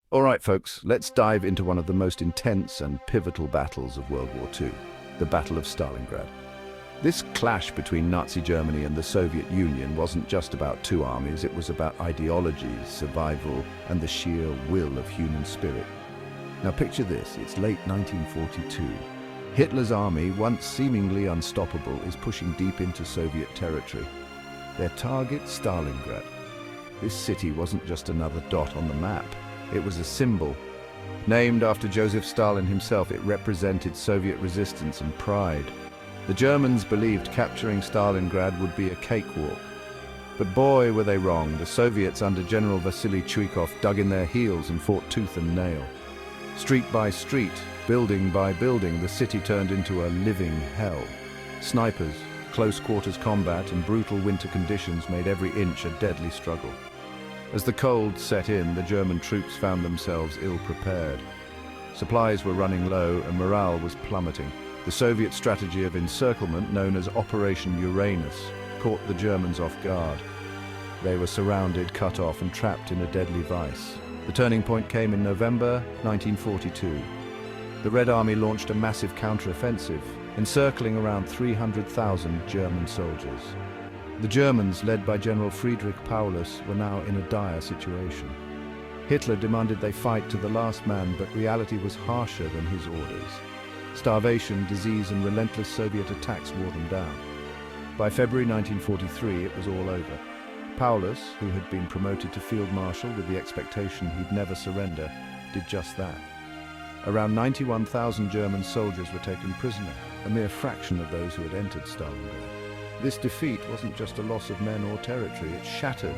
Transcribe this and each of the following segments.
All right, folks, let's dive into one of the most intense and pivotal battles of World War II, the Battle of Stalingrad. This clash between Nazi Germany and the Soviet Union wasn't just about two armies, it was about ideology, survival, and the sheer will of human spirit. Now picture this, it's late 1942. Hitler's army, once seemingly unstoppable, is pushing deep into Soviet territory. Their target, Stalingrad. This city wasn't just another dot on the map. It was a symbol. Named after Joseph Stalin himself, it represented Soviet resistance and pride. The Germans believed capturing Stalingrad would be a cakewalk. But boy, were they wrong. The Soviets under General Vasily Chuikov dug in their heels and fought tooth and nail. Street by street, building by building, the city turned into a living hell. Snipers, close quarters combat, and brutal winter conditions made every inch a deadly struggle. As the cold set in, the German troops found themselves ill-prepared. Supplies were running low and morale was plummeting. The Soviet strategy of encirclement, known as Operation Uranus, caught the Germans off guard. They were surrounded, cut off, and trapped in a deadly vice. The turning point came in November 1942. The Red Army launched a massive counter-offensive, encircling around 300,000 German soldiers. The Germans, led by General Friedrich Paulus, were now in a dire situation. Hitler demanded they fight to the last man, but reality was harsher than his orders. Starvation, disease, and relentless Soviet attacks wore them down. By February 1943, it was all over. Paulus, who had been promoted to Field Marshal with the expectation he'd never surrender, did just that. Around 91,000 German soldiers were taken prisoner, a mere fraction of those who had entered Stalingrad. This defeat wasn't just a loss of men or territory, it shattered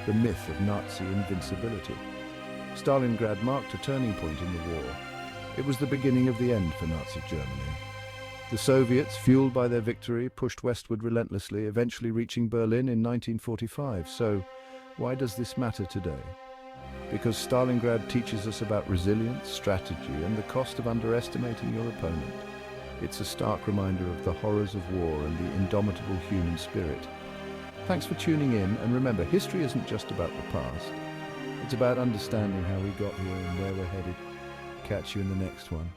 the myth of Nazi invincibility. Stalingrad marked a turning point in the war. It was the beginning of the end for Nazi Germany. The Soviets, fueled by their victory, pushed westward relentlessly, eventually reaching Berlin in 1945. So, why does this matter today? Because Stalingrad teaches us about resilience, strategy, and the cost of underestimating your opponent. It's a stark reminder of the horrors of war and the indomitable human spirit. Thanks for tuning in, and remember, history isn't just about the past. It's about understanding how we got here and where we're headed. Catch you in the next one.